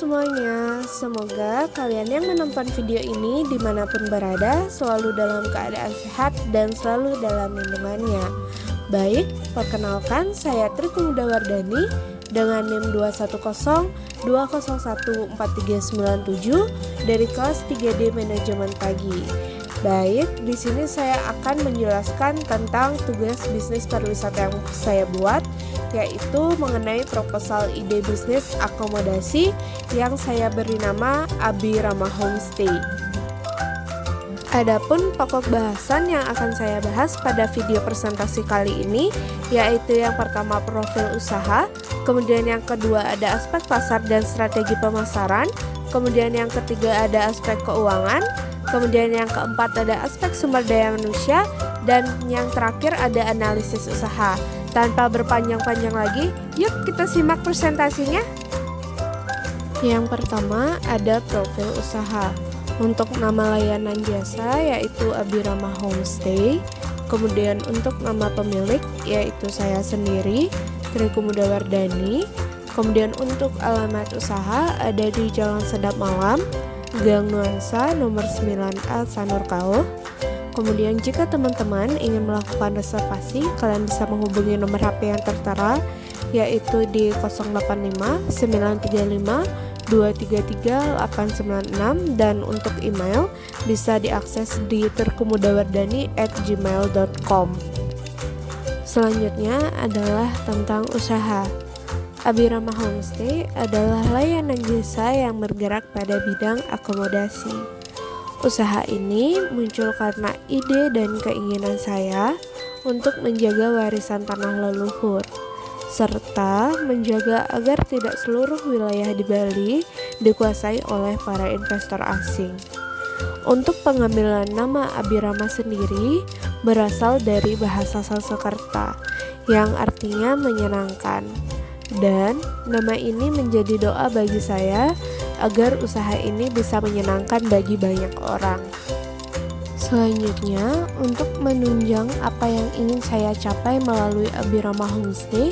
semuanya, semoga kalian yang menonton video ini dimanapun berada selalu dalam keadaan sehat dan selalu dalam lindungannya. Baik, perkenalkan saya Tri Pemuda Wardani dengan NIM 210201437 dari kelas 3D Manajemen Pagi. Baik, di sini saya akan menjelaskan tentang tugas bisnis pariwisata yang saya buat, yaitu mengenai proposal ide bisnis akomodasi yang saya beri nama Abirama Homestay. Adapun pokok bahasan yang akan saya bahas pada video presentasi kali ini, yaitu yang pertama profil usaha, kemudian yang kedua ada aspek pasar dan strategi pemasaran, kemudian yang ketiga ada aspek keuangan, kemudian yang keempat ada aspek sumber daya manusia, dan yang terakhir ada analisis usaha. Tanpa berpanjang-panjang lagi, yuk kita simak presentasinya. Yang pertama ada profil usaha. Untuk nama layanan jasa yaitu Abirama Homestay. Kemudian untuk nama pemilik yaitu saya sendiri, Tri Pemuda Wardani. Kemudian untuk alamat usaha ada di Jalan Sedap Malam, Gang Nuansa nomor 9A Sanur Kauh. Kemudian jika teman-teman ingin melakukan reservasi, kalian bisa menghubungi nomor HP yang tertera yaitu di 085 935 233 896, dan untuk email bisa diakses di trikemudawardani@gmail.com. Selanjutnya adalah tentang usaha. Abirama Homestay adalah layanan jasa yang bergerak pada bidang akomodasi. Usaha ini muncul karena ide dan keinginan saya untuk menjaga warisan tanah leluhur, serta menjaga agar tidak seluruh wilayah di Bali dikuasai oleh para investor asing. Untuk pengambilan nama Abirama sendiri berasal dari bahasa Sanskerta yang artinya menyenangkan, dan nama ini menjadi doa bagi saya agar usaha ini bisa menyenangkan bagi banyak orang. Selanjutnya, untuk menunjang apa yang ingin saya capai melalui Abirama Homestay,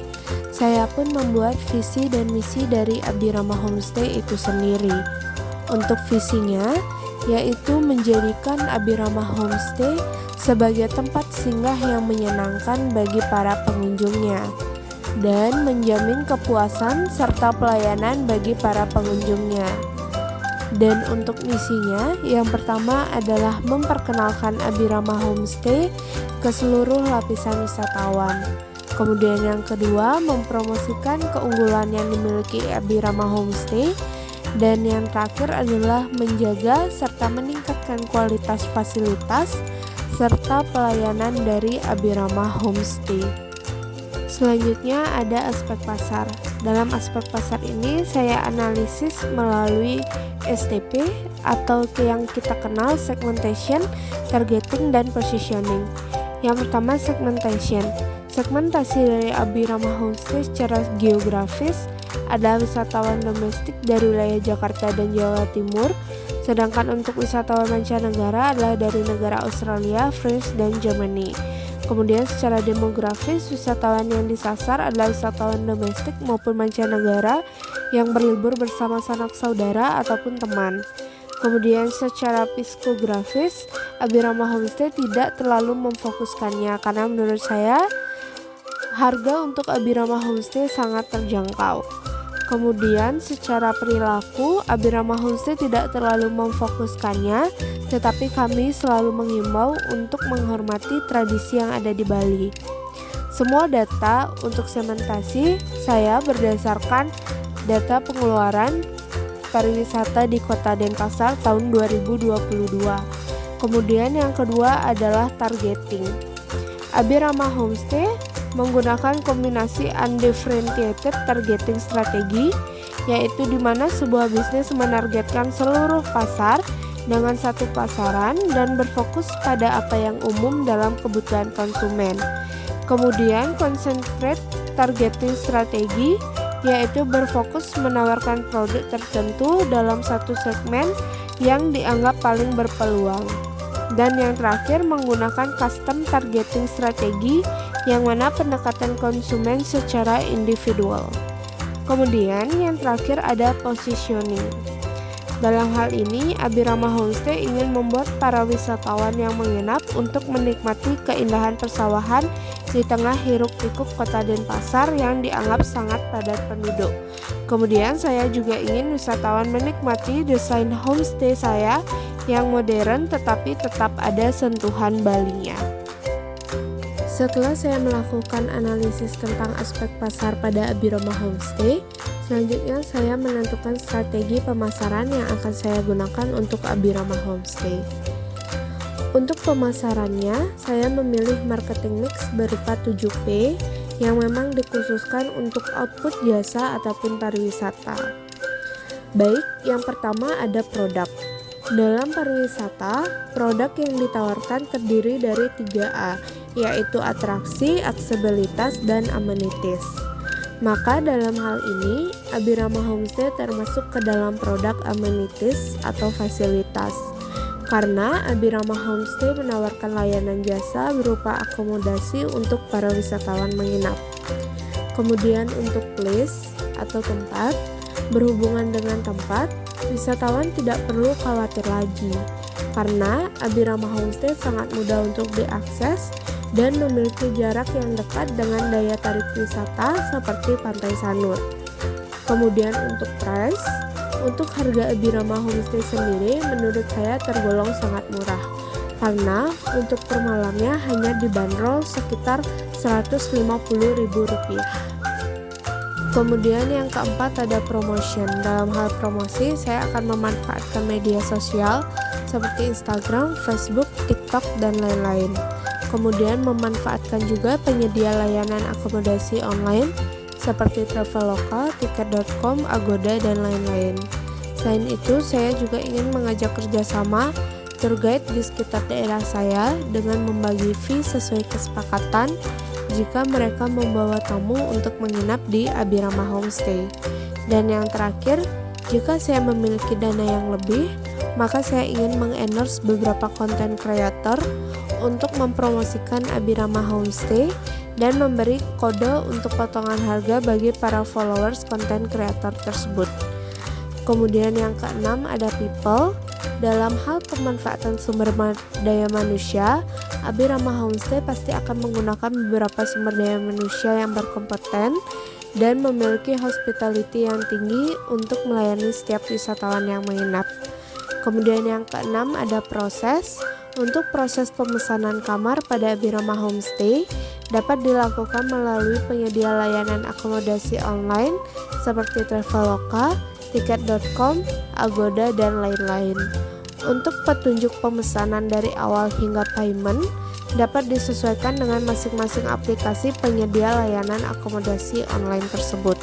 saya pun membuat visi dan misi dari Abirama Homestay itu sendiri. Untuk visinya, yaitu menjadikan Abirama Homestay sebagai tempat singgah yang menyenangkan bagi para pengunjungnya, dan menjamin kepuasan serta pelayanan bagi para pengunjungnya. Dan untuk misinya, yang pertama adalah memperkenalkan Abirama Homestay ke seluruh lapisan wisatawan. Kemudian yang kedua, mempromosikan keunggulan yang dimiliki Abirama Homestay. Dan yang terakhir adalah menjaga serta meningkatkan kualitas fasilitas serta pelayanan dari Abirama Homestay. Selanjutnya ada aspek pasar. Dalam aspek pasar ini saya analisis melalui STP atau yang kita kenal segmentation, targeting, dan positioning. Yang pertama segmentation. Segmentasi dari Abirama Homestay secara geografis adalah wisatawan domestik dari wilayah Jakarta dan Jawa Timur, sedangkan untuk wisatawan mancanegara adalah dari negara Australia, France, dan Germany. Kemudian secara demografis, wisatawan yang disasar adalah wisatawan domestik maupun mancanegara yang berlibur bersama sanak saudara ataupun teman. Kemudian secara psikografis, Abirama Homestay tidak terlalu memfokuskannya karena menurut saya harga untuk Abirama Homestay sangat terjangkau. Kemudian secara perilaku, Abirama Homestay tidak terlalu memfokuskannya, tetapi kami selalu mengimbau untuk menghormati tradisi yang ada di Bali. Semua data untuk segmentasi saya berdasarkan data pengeluaran pariwisata di Kota Denpasar tahun 2022. Kemudian yang kedua adalah targeting. Abirama Homestay menggunakan kombinasi undifferentiated targeting strategi, yaitu di mana sebuah bisnis menargetkan seluruh pasar dengan satu pasaran dan berfokus pada apa yang umum dalam kebutuhan konsumen. Kemudian concentrate targeting strategi, yaitu berfokus menawarkan produk tertentu dalam satu segmen yang dianggap paling berpeluang. Dan yang terakhir menggunakan custom targeting strategi, yang mana pendekatan konsumen secara individual. Kemudian yang terakhir ada positioning. Dalam hal ini, Abirama Homestay ingin membuat para wisatawan yang menginap untuk menikmati keindahan persawahan di tengah hiruk-pikuk kota Denpasar yang dianggap sangat padat penduduk. Kemudian saya juga ingin wisatawan menikmati desain homestay saya yang modern tetapi tetap ada sentuhan Balinya. Setelah saya melakukan analisis tentang aspek pasar pada Abirama Homestay, selanjutnya saya menentukan strategi pemasaran yang akan saya gunakan untuk Abirama Homestay. Untuk pemasarannya, saya memilih marketing mix berupa 7P yang memang dikhususkan untuk output jasa ataupun pariwisata. Baik, yang pertama ada produk. Dalam pariwisata, produk yang ditawarkan terdiri dari 3A, yaitu atraksi, aksesibilitas, dan amenities. Maka dalam hal ini, Abirama Homestay termasuk ke dalam produk amenities atau fasilitas. Karena Abirama Homestay menawarkan layanan jasa berupa akomodasi untuk para wisatawan menginap. Kemudian untuk place atau tempat, berhubungan dengan tempat, wisatawan tidak perlu khawatir lagi. Karena Abirama Homestay sangat mudah untuk diakses dan memiliki jarak yang dekat dengan daya tarik wisata seperti Pantai Sanur. Kemudian untuk price, untuk harga Abirama Homestay sendiri menurut saya tergolong sangat murah karena untuk per malamnya hanya dibanderol sekitar Rp150.000. Kemudian yang keempat ada promotion. Dalam hal promosi, saya akan memanfaatkan media sosial seperti Instagram, Facebook, TikTok, dan lain-lain. Kemudian memanfaatkan juga penyedia layanan akomodasi online seperti Traveloka, Tiket.com, Agoda, dan lain-lain. Selain itu, saya juga ingin mengajak kerjasama tour guide di sekitar daerah saya dengan membagi fee sesuai kesepakatan jika mereka membawa tamu untuk menginap di Abirama Homestay. Dan yang terakhir, jika saya memiliki dana yang lebih, maka saya ingin mengendorse beberapa konten kreator untuk mempromosikan Abirama Homestay dan memberi kode untuk potongan harga bagi para followers konten kreator tersebut. Kemudian yang keenam ada people. Dalam hal pemanfaatan sumber daya manusia, Abirama Homestay pasti akan menggunakan beberapa sumber daya manusia yang berkompeten dan memiliki hospitality yang tinggi untuk melayani setiap wisatawan yang menginap. Kemudian yang keenam ada proses. Untuk proses pemesanan kamar pada Abirama Homestay dapat dilakukan melalui penyedia layanan akomodasi online seperti Traveloka, Tiket.com, Agoda, dan lain-lain. Untuk petunjuk pemesanan dari awal hingga payment dapat disesuaikan dengan masing-masing aplikasi penyedia layanan akomodasi online tersebut.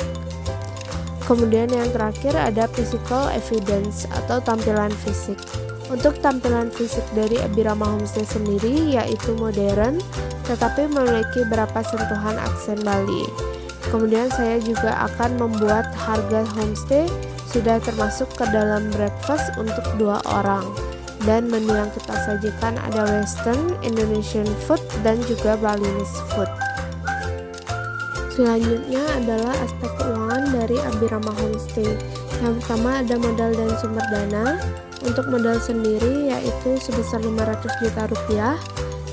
Kemudian yang terakhir ada physical evidence atau tampilan fisik. Untuk tampilan fisik dari Abirama Homestay sendiri yaitu modern tetapi memiliki beberapa sentuhan aksen Bali. Kemudian saya juga akan membuat harga homestay sudah termasuk ke dalam breakfast untuk 2 orang. Dan menu yang kita sajikan ada Western, Indonesian food, dan juga Balinese food. Selanjutnya adalah aspek keuangan dari Abirama Homestay. Yang pertama ada modal dan sumber dana. Untuk modal sendiri yaitu sebesar 500 juta rupiah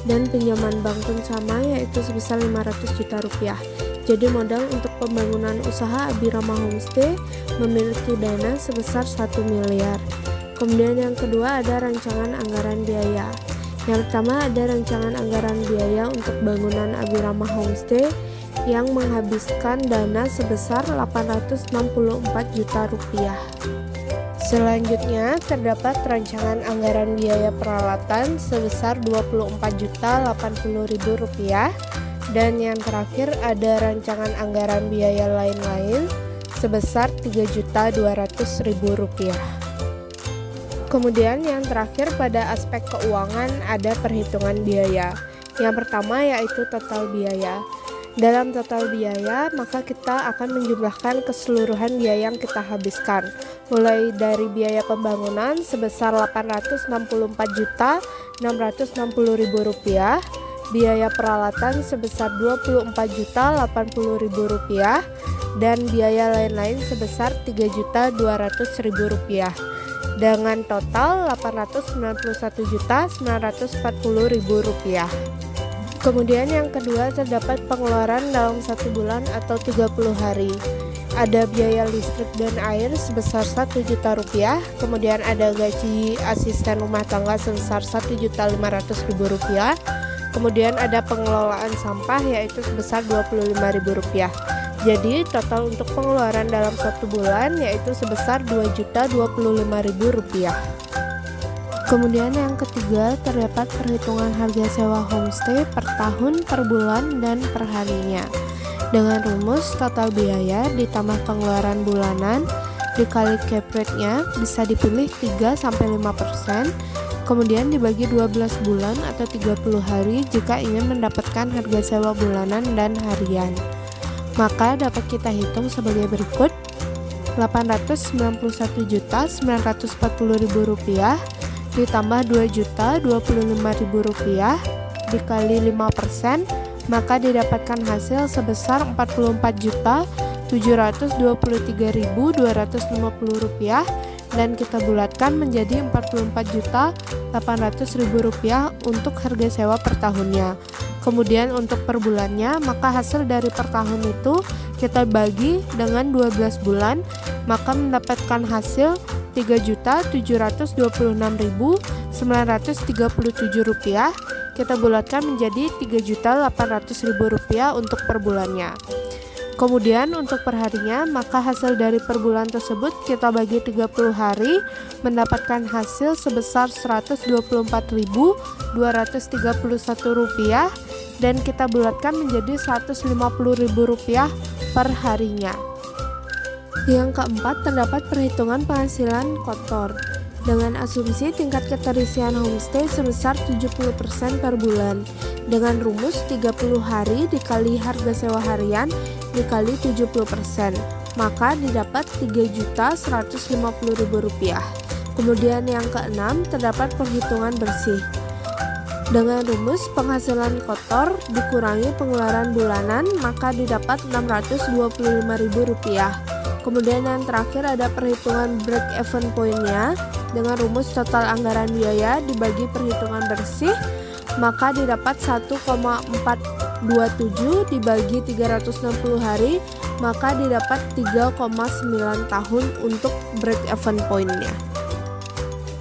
dan pinjaman bank pun sama yaitu sebesar 500 juta rupiah. Jadi modal untuk pembangunan usaha Abirama Homestay memiliki dana sebesar 1 miliar. Kemudian yang kedua ada rancangan anggaran biaya. Yang pertama ada rancangan anggaran biaya untuk bangunan Abirama Homestay yang menghabiskan dana sebesar 864 juta rupiah. Selanjutnya terdapat rancangan anggaran biaya peralatan sebesar Rp24.080.000 dan yang terakhir ada rancangan anggaran biaya lain-lain sebesar Rp3.200.000. Kemudian yang terakhir pada aspek keuangan ada perhitungan biaya. Yang pertama yaitu total biaya. Dalam total biaya, maka kita akan menjumlahkan keseluruhan biaya yang kita habiskan, mulai dari biaya pembangunan sebesar Rp864.660.000, biaya peralatan sebesar Rp24.080.000, dan biaya lain-lain sebesar Rp3.200.000 dengan total Rp891.940.000. Kemudian yang kedua, terdapat pengeluaran dalam 1 bulan atau 30 hari. Ada biaya listrik dan air sebesar Rp1.000.000, kemudian ada gaji asisten rumah tangga sebesar Rp1.500.000, kemudian ada pengelolaan sampah yaitu sebesar Rp25.000. Jadi total untuk pengeluaran dalam 1 bulan yaitu sebesar Rp2.025.000. Kemudian yang ketiga, terdapat perhitungan harga sewa homestay per tahun, per bulan, dan per harinya. Dengan rumus total biaya ditambah pengeluaran bulanan dikali cap rate-nya, bisa dipilih 3-5%, kemudian dibagi 12 bulan atau 30 hari jika ingin mendapatkan harga sewa bulanan dan harian. Maka dapat kita hitung sebagai berikut: Rp891.940.000 ditambah Rp2.025.000 dikali 5%, maka didapatkan hasil sebesar Rp44.723.250 dan kita bulatkan menjadi Rp44.800.000 untuk harga sewa per tahunnya. Kemudian untuk per bulannya, maka hasil dari per tahun itu kita bagi dengan 12 bulan, maka mendapatkan hasil Rp3.726.937. Kita bulatkan menjadi Rp3.800.000 untuk per bulannya. Kemudian untuk per harinya, maka hasil dari per bulan tersebut kita bagi 30 hari, mendapatkan hasil sebesar Rp124.231 dan kita bulatkan menjadi Rp150.000 per harinya. Yang keempat, terdapat perhitungan penghasilan kotor dengan asumsi tingkat keterisian homestay sebesar 70% per bulan dengan rumus 30 hari dikali harga sewa harian dikali 70%, maka didapat Rp3.150.000. Kemudian yang keenam, terdapat perhitungan bersih dengan rumus penghasilan kotor dikurangi pengeluaran bulanan, maka didapat Rp625.000. Kemudian yang terakhir ada perhitungan break even point-nya dengan rumus total anggaran biaya dibagi perhitungan bersih, maka didapat 1,427 dibagi 360 hari, maka didapat 3,9 tahun untuk break even point-nya.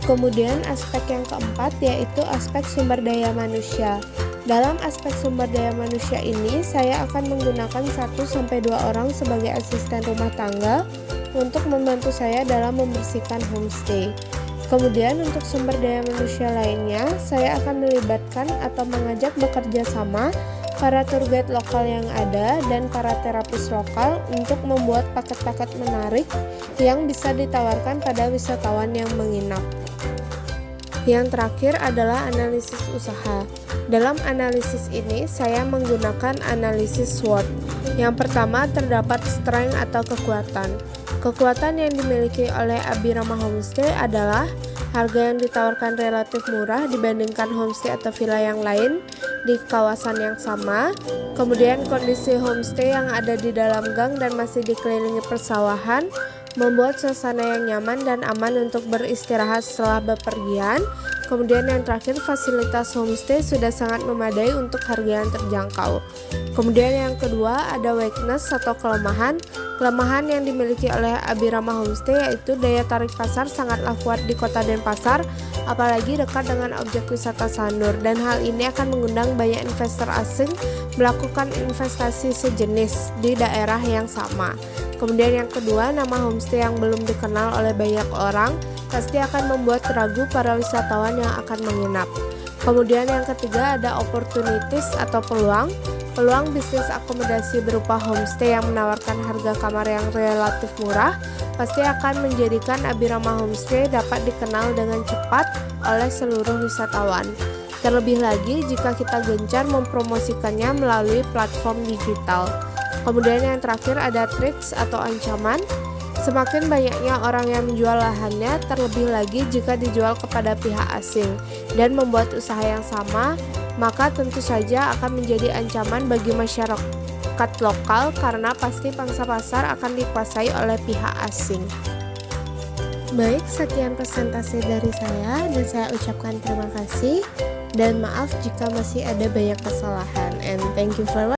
Kemudian aspek yang keempat yaitu aspek sumber daya manusia. Dalam aspek sumber daya manusia ini, saya akan menggunakan 1-2 orang sebagai asisten rumah tangga untuk membantu saya dalam membersihkan homestay. Kemudian untuk sumber daya manusia lainnya, saya akan melibatkan atau mengajak bekerja sama para tour guide lokal yang ada dan para terapis lokal untuk membuat paket-paket menarik yang bisa ditawarkan pada wisatawan yang menginap. Yang terakhir adalah analisis usaha. Dalam analisis ini, saya menggunakan analisis SWOT. Yang pertama, terdapat strength atau kekuatan. Kekuatan yang dimiliki oleh Abirama Homestay adalah harga yang ditawarkan relatif murah dibandingkan homestay atau villa yang lain di kawasan yang sama. Kemudian kondisi homestay yang ada di dalam gang dan masih dikelilingi persawahan membuat suasana yang nyaman dan aman untuk beristirahat setelah bepergian. Kemudian yang terakhir, fasilitas homestay sudah sangat memadai untuk harga yang terjangkau. Kemudian yang kedua ada weakness atau kelemahan. Kelemahan yang dimiliki oleh Abirama Homestay yaitu daya tarik pasar sangatlah kuat di kota Denpasar, apalagi dekat dengan objek wisata Sanur, dan hal ini akan mengundang banyak investor asing melakukan investasi sejenis di daerah yang sama. Kemudian yang kedua, nama homestay yang belum dikenal oleh banyak orang pasti akan membuat ragu para wisatawan yang akan menginap. Kemudian yang ketiga ada opportunities atau peluang. Peluang bisnis akomodasi berupa homestay yang menawarkan harga kamar yang relatif murah pasti akan menjadikan Abirama Homestay dapat dikenal dengan cepat oleh seluruh wisatawan. Terlebih lagi jika kita gencar mempromosikannya melalui platform digital. Kemudian yang terakhir ada threats atau ancaman. Semakin banyaknya orang yang menjual lahannya, terlebih lagi jika dijual kepada pihak asing dan membuat usaha yang sama, maka tentu saja akan menjadi ancaman bagi masyarakat sekat lokal karena pasti pangsa pasar akan dikuasai oleh pihak asing. Baik, sekian presentasi dari saya dan saya ucapkan terima kasih dan maaf jika masih ada banyak kesalahan, and thank you for watching.